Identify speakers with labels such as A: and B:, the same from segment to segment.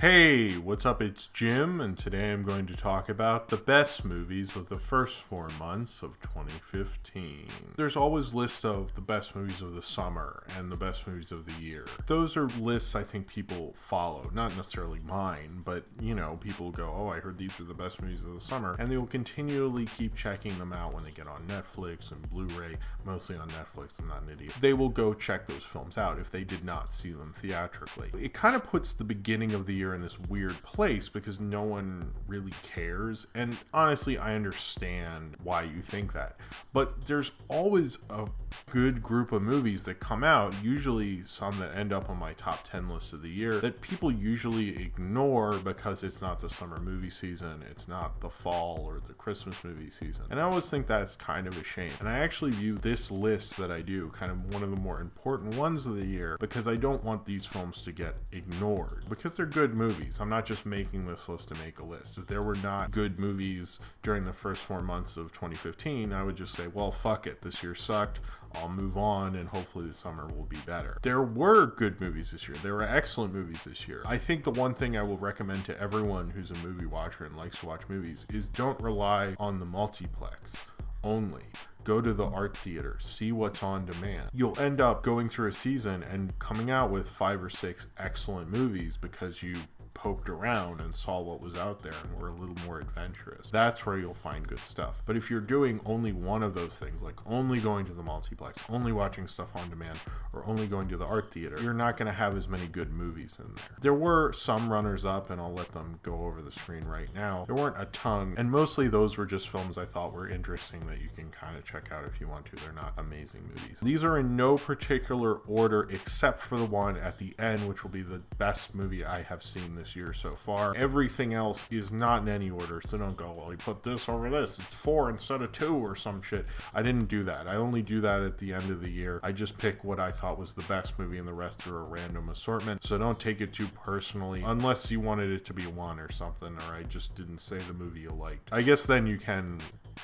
A: Hey, what's up? It's Jim, and today I'm going to talk about the best movies of the first 4 months of 2015. There's always lists of the best movies of the summer and the best movies of the year. Those are lists I think people follow, not necessarily mine, but people go, oh, I heard these are the best movies of the summer, and they will continually keep checking them out when they get on Netflix and Blu-ray, mostly on Netflix. I'm not an idiot. They will go check those films out if they did not see them theatrically. It kind of puts the beginning of the year in this weird place because no one really cares, and honestly I understand why you think that, but there's always a good group of movies that come out, usually some that end up on my top 10 list of the year, that people usually ignore because it's not the summer movie season, it's not the fall or the Christmas movie season, and I always think that's kind of a shame. And I actually view this list that I do kind of one of the more important ones of the year because I don't want these films to get ignored because they're good movies. I'm not just making this list to make a list. If there were not good movies during the first 4 months of 2015, I would just say, well, fuck it, this year sucked, I'll move on, and hopefully the summer will be better. There were good movies this year. There were excellent movies this year. I think the one thing I will recommend to everyone who's a movie watcher and likes to watch movies is don't rely on the multiplex only. Go to the art theater, see what's on demand. You'll end up going through a season and coming out with 5 or 6 excellent movies because you poked around and saw what was out there and were a little more adventurous. That's where you'll find good stuff. But if you're doing only one of those things, like only going to the multiplex, only watching stuff on demand, or only going to the art theater, you're not going to have as many good movies in there. There were some runners up, and I'll let them go over the screen right now. There weren't a ton, and mostly those were just films I thought were interesting that you can kind of check out if you want to. They're not amazing movies. These are in no particular order except for the one at the end, which will be the best movie I have seen this year so far. Everything else is not in any order, so don't go, well, he put this over this, it's 4 instead of 2 or some shit. I didn't do that. I only do that at the end of the year. I just pick what I thought was the best movie, and the rest are a random assortment, so don't take it too personally unless you wanted it to be 1 or something, or I just didn't say the movie you liked. I guess then you can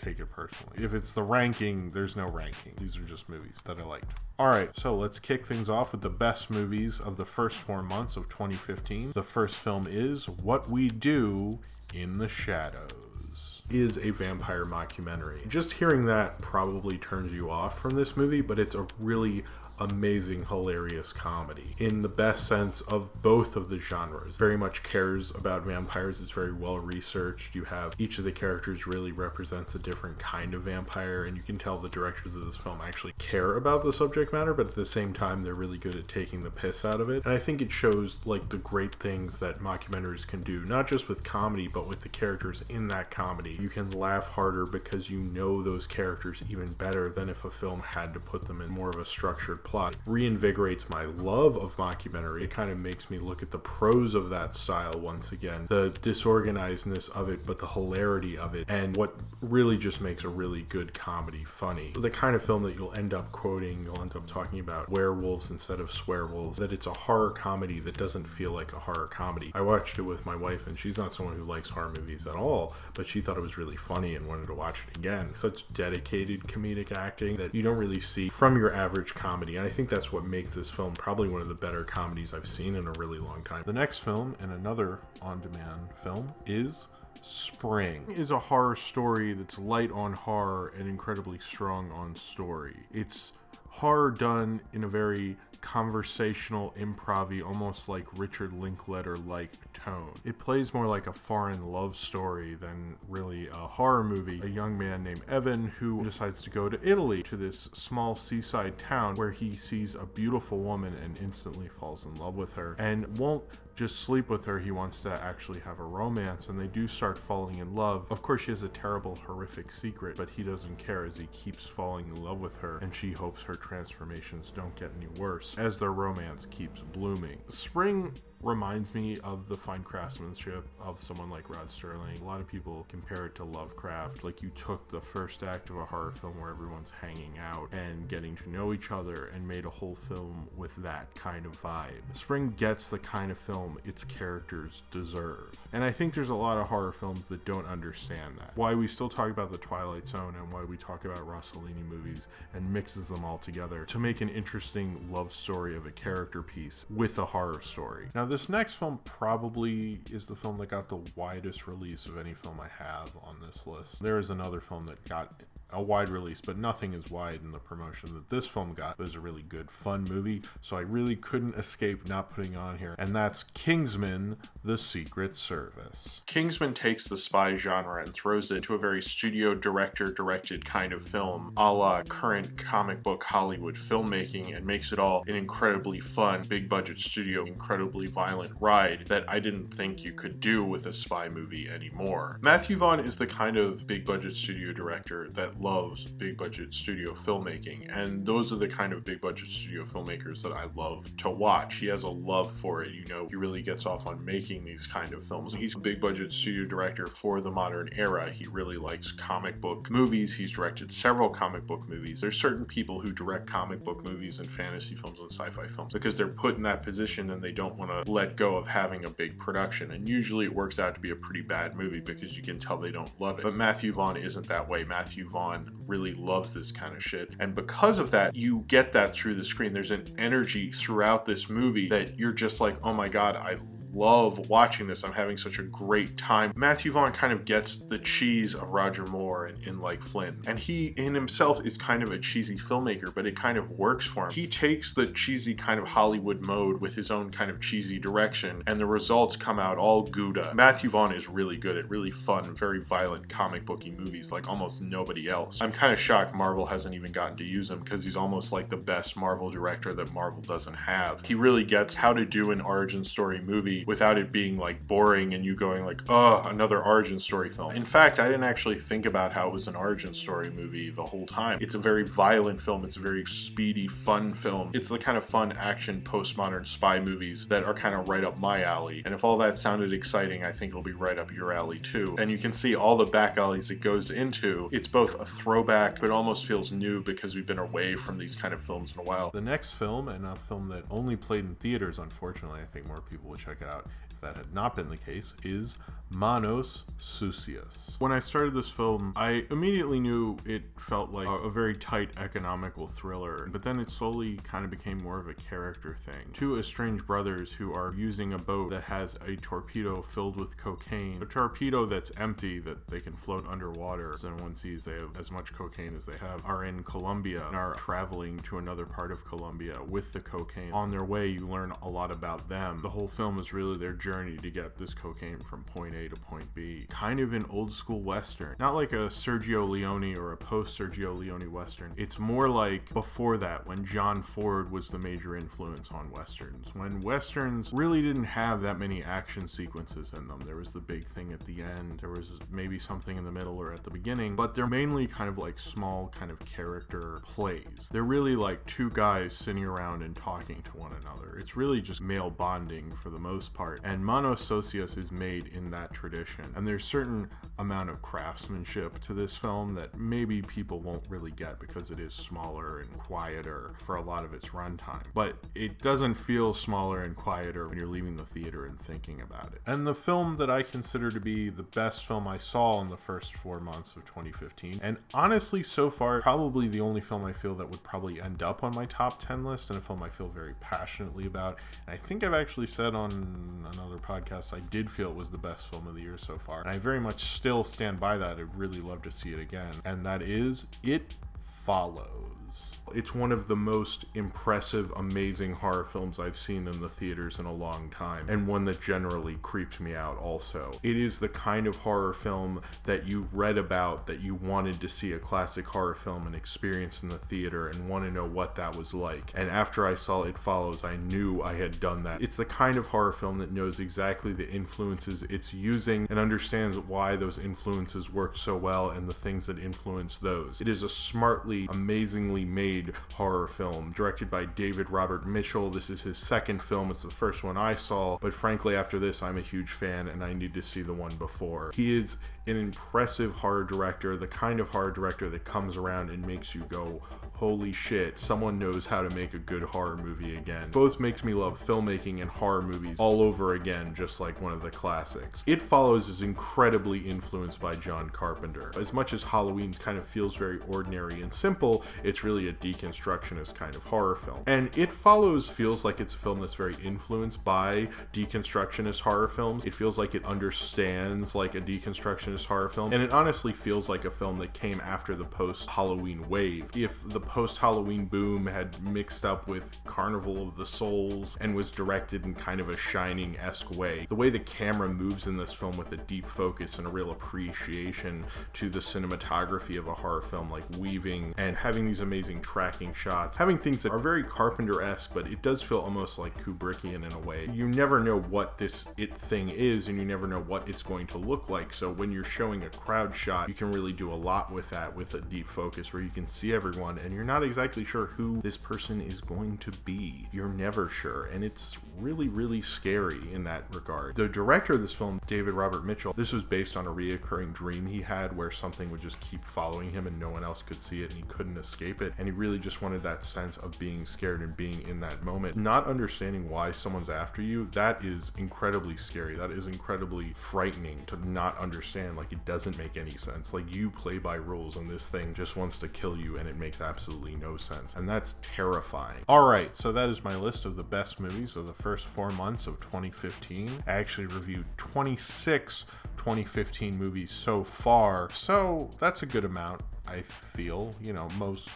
A: take it personally. If it's the ranking, there's no ranking. These are just movies that I liked. Alright, so let's kick things off with the best movies of the first 4 months of 2015. The first film is What We Do in the Shadows. Is a vampire mockumentary. Just hearing that probably turns you off from this movie, but it's a really amazing, hilarious comedy in the best sense of both of the genres. Very much cares about vampires. It's very well researched. You have each of the characters really represents a different kind of vampire, and you can tell the directors of this film actually care about the subject matter, but at the same time they're really good at taking the piss out of it. And I think it shows like the great things that mockumentaries can do, not just with comedy but with the characters in that comedy. You can laugh harder because you know those characters even better than if a film had to put them in more of a structured plot. Reinvigorates my love of mockumentary. It kind of makes me look at the pros of that style once again, the disorganizedness of it, but the hilarity of it, and what really just makes a really good comedy funny. The kind of film that you'll end up quoting, you'll end up talking about werewolves instead of swearwolves, that it's a horror comedy that doesn't feel like a horror comedy. I watched it with my wife, and she's not someone who likes horror movies at all, but she thought it was really funny and wanted to watch it again. Such dedicated comedic acting that you don't really see from your average comedy, and I think that's what makes this film probably one of the better comedies I've seen in a really long time. The next film, and another on-demand film, is Spring. Is a horror story that's light on horror and incredibly strong on story. It's horror done in a very conversational, improv-y, almost like Richard Linklater-like tone. It plays more like a foreign love story than really a horror movie. A young man named Evan who decides to go to Italy, to this small seaside town where he sees a beautiful woman and instantly falls in love with her and won't just sleep with her. He wants to actually have a romance, and they do start falling in love. Of course, she has a terrible, horrific secret, but he doesn't care as he keeps falling in love with her, and she hopes her transformations don't get any worse as their romance keeps blooming. Spring reminds me of the fine craftsmanship of someone like Rod Serling. A lot of people compare it to Lovecraft, like you took the first act of a horror film where everyone's hanging out and getting to know each other and made a whole film with that kind of vibe. Spring gets the kind of film its characters deserve, and I think there's a lot of horror films that don't understand that. Why we still talk about the Twilight Zone and why we talk about Rossellini movies and mixes them all together to make an interesting love story of a character piece with a horror story. Now this next film probably is the film that got the widest release of any film I have on this list. There is another film that got a wide release, but nothing as wide in the promotion that this film got. It was a really good, fun movie, so I really couldn't escape not putting it on here, and that's Kingsman: The Secret Service. Kingsman takes the spy genre and throws it into a very studio director-directed kind of film, a la current comic book Hollywood filmmaking, and makes it all an incredibly fun, big-budget studio, incredibly violent ride that I didn't think you could do with a spy movie anymore. Matthew Vaughn is the kind of big-budget studio director that loves big budget studio filmmaking, and those are the kind of big budget studio filmmakers that I love to watch. He has a love for it, he really gets off on making these kind of films. He's a big budget studio director for the modern era. He really likes comic book movies. He's directed several comic book movies. There's certain people who direct comic book movies and fantasy films and sci-fi films because they're put in that position and they don't want to let go of having a big production, and usually it works out to be a pretty bad movie because you can tell they don't love it. But Matthew Vaughn isn't that way. Matthew Vaughn really loves this kind of shit, and because of that, you get that through the screen. There's an energy throughout this movie that you're just like, oh my god, I love watching this. I'm having such a great time. Matthew Vaughn kind of gets the cheese of Roger Moore and like Flynn, and he in himself is kind of a cheesy filmmaker, but it kind of works for him. He takes the cheesy kind of Hollywood mode with his own kind of cheesy direction, and the results come out all Gouda. Matthew Vaughn is really good at really fun, very violent comic booky movies like almost nobody else. I'm kind of shocked Marvel hasn't even gotten to use him because he's almost like the best Marvel director that Marvel doesn't have. He really gets how to do an origin story movie without it being like boring and you going like, oh, another origin story film. In fact, I didn't actually think about how it was an origin story movie the whole time. It's a very violent film. It's a very speedy, fun film. It's the kind of fun action postmodern spy movies that are kind of right up my alley. And if all that sounded exciting, I think it'll be right up your alley too. And you can see all the back alleys it goes into. It's both a throwback, but almost feels new because we've been away from these kind of films in a while. The next film, and a film that only played in theaters, unfortunately, I think more people would check it out if that had not been the case, is Manos Sucias. When I started this film, I immediately knew it felt like a very tight economical thriller, but then it slowly kind of became more of a character thing. Two estranged brothers who are using a boat that has a torpedo filled with cocaine, a torpedo that's empty that they can float underwater, so no one sees they have as much cocaine as they have, are in Colombia and are traveling to another part of Colombia with the cocaine. On their way, you learn a lot about them. The whole film is really their journey to get this cocaine from point A to point B. Kind of an old school Western. Not like a Sergio Leone or a post Sergio Leone Western. It's more like before that, when John Ford was the major influence on Westerns. When Westerns really didn't have that many action sequences in them. There was the big thing at the end. There was maybe something in the middle or at the beginning, but they're mainly kind of like small kind of character plays. They're really like two guys sitting around and talking to one another. It's really just male bonding for the most part. And Manos Sucias is made in that tradition. And there's certain amount of craftsmanship to this film that maybe people won't really get because it is smaller and quieter for a lot of its runtime. But it doesn't feel smaller and quieter when you're leaving the theater and thinking about it. And the film that I consider to be the best film I saw in the first 4 months of 2015, and honestly so far probably the only film I feel that would probably end up on my top 10 list, and a film I feel very passionately about. And I think I've actually said on another podcast I did feel it was the best film of the year so far, and I very much still stand by that. I'd really love to see it again, and that is It Follows. It's one of the most impressive, amazing horror films I've seen in the theaters in a long time, and one that generally creeped me out also. It is the kind of horror film that you read about, that you wanted to see a classic horror film and experience in the theater and want to know what that was like. And after I saw It Follows, I knew I had done that. It's the kind of horror film that knows exactly the influences it's using and understands why those influences work so well and the things that influence those. It is a smartly, amazingly made horror film directed by David Robert Mitchell. This is his second film. It's the first one I saw, but frankly after this I'm a huge fan and I need to see the one before. He is an impressive horror director, the kind of horror director that comes around and makes you go, holy shit, someone knows how to make a good horror movie again. Both makes me love filmmaking and horror movies all over again, just like one of the classics. It Follows is incredibly influenced by John Carpenter. As much as Halloween kind of feels very ordinary and simple, it's really a deconstructionist kind of horror film. And It Follows feels like it's a film that's very influenced by deconstructionist horror films. It feels like it understands like a deconstructionist horror film, and it honestly feels like a film that came after the post-Halloween wave. If the post-Halloween boom had mixed up with Carnival of the Souls and was directed in kind of a Shining-esque way, the way the camera moves in this film with a deep focus and a real appreciation to the cinematography of a horror film, like weaving and having these amazing tracking shots, having things that are very Carpenter-esque, but it does feel almost like Kubrickian in a way. You never know what this it thing is, and you never know what it's going to look like, so when you're showing a crowd shot, you can really do a lot with that, with a deep focus where you can see everyone and you're not exactly sure who this person is going to be. You're never sure, and it's really, really scary in that regard. The director of this film, David Robert Mitchell, this was based on a reoccurring dream he had where something would just keep following him and no one else could see it and he couldn't escape it, and he really just wanted that sense of being scared and being in that moment. Not understanding why someone's after you, that is incredibly scary. That is incredibly frightening to not understand. Like, it doesn't make any sense. Like, you play by rules and this thing just wants to kill you and it makes absolutely no sense, and that's terrifying. Alright, so that is my list of the best movies of the first 4 months of 2015. I actually reviewed 26 2015 movies so far, so that's a good amount. I feel, most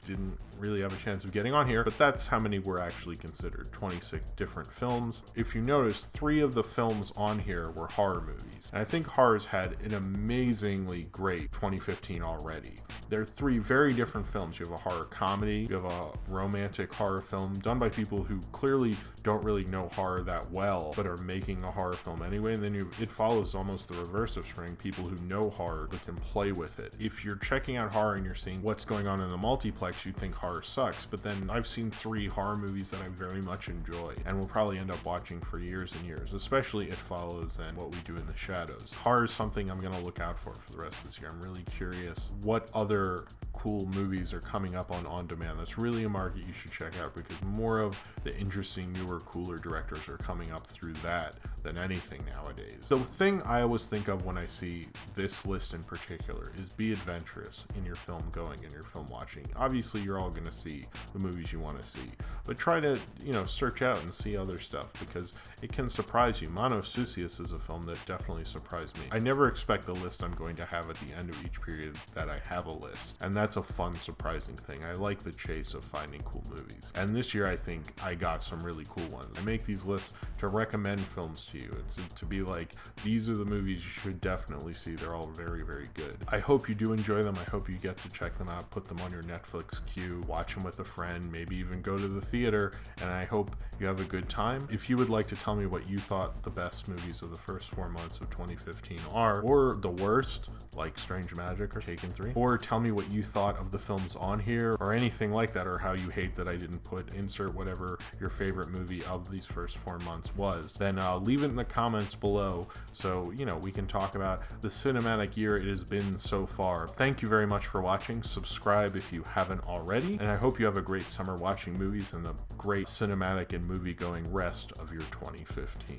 A: didn't really have a chance of getting on here, but that's how many were actually considered, 26 different films. If you notice, 3 of the films on here were horror movies, and I think horror's had an amazingly great 2015 already. There are 3 very different films. You have a horror comedy, you have a romantic horror film done by people who clearly don't really know horror that well, but are making a horror film anyway, and then It Follows almost the reverse of Spring, people who know horror but can play with it. If you're checking out horror and you're seeing what's going on in the multiplex, you think horror sucks, but then I've seen 3 horror movies that I very much enjoy and will probably end up watching for years and years, especially It Follows and What We Do in the Shadows. Horror is something I'm going to look out for the rest of this year. I'm really curious what other cool movies are coming up on demand. That's really a market you should check out, because more of the interesting, newer, cooler directors are coming up through that than anything nowadays. The thing I always think of when I see this list in particular is be adventurous in your film going and your film watching. Obviously, you're all going to see the movies you want to see, but try to, search out and see other stuff, because it can surprise you. Mano Sucius is a film that definitely surprised me. I never expect the list I'm going to have at the end of each period that I have a list, and that's a fun, surprising thing. I like the chase of finding cool movies, and this year I think I got some really cool ones. I make these lists to recommend films to you. It's to be like, these are the movies you should definitely see. They're all very, very good. I hope you do enjoy them. I hope you get to check them out, put them on your Netflix queue, watch them with a friend, maybe even go to the theater, and I hope you have a good time. If you would like to tell me what you thought the best movies of the first 4 months of 2015 are, or the worst, like Strange Magic or Taken 3, or tell me what you thought of the films on here, or anything like that, or how you hate that I didn't insert whatever your favorite movie of these first 4 months was, then leave it in the comments below so, we can talk about the cinematic year it has been so far. Thank you very much for watching. Subscribe if you haven't already, and I hope you have a great summer watching movies and a great cinematic and movie-going rest of your 2015.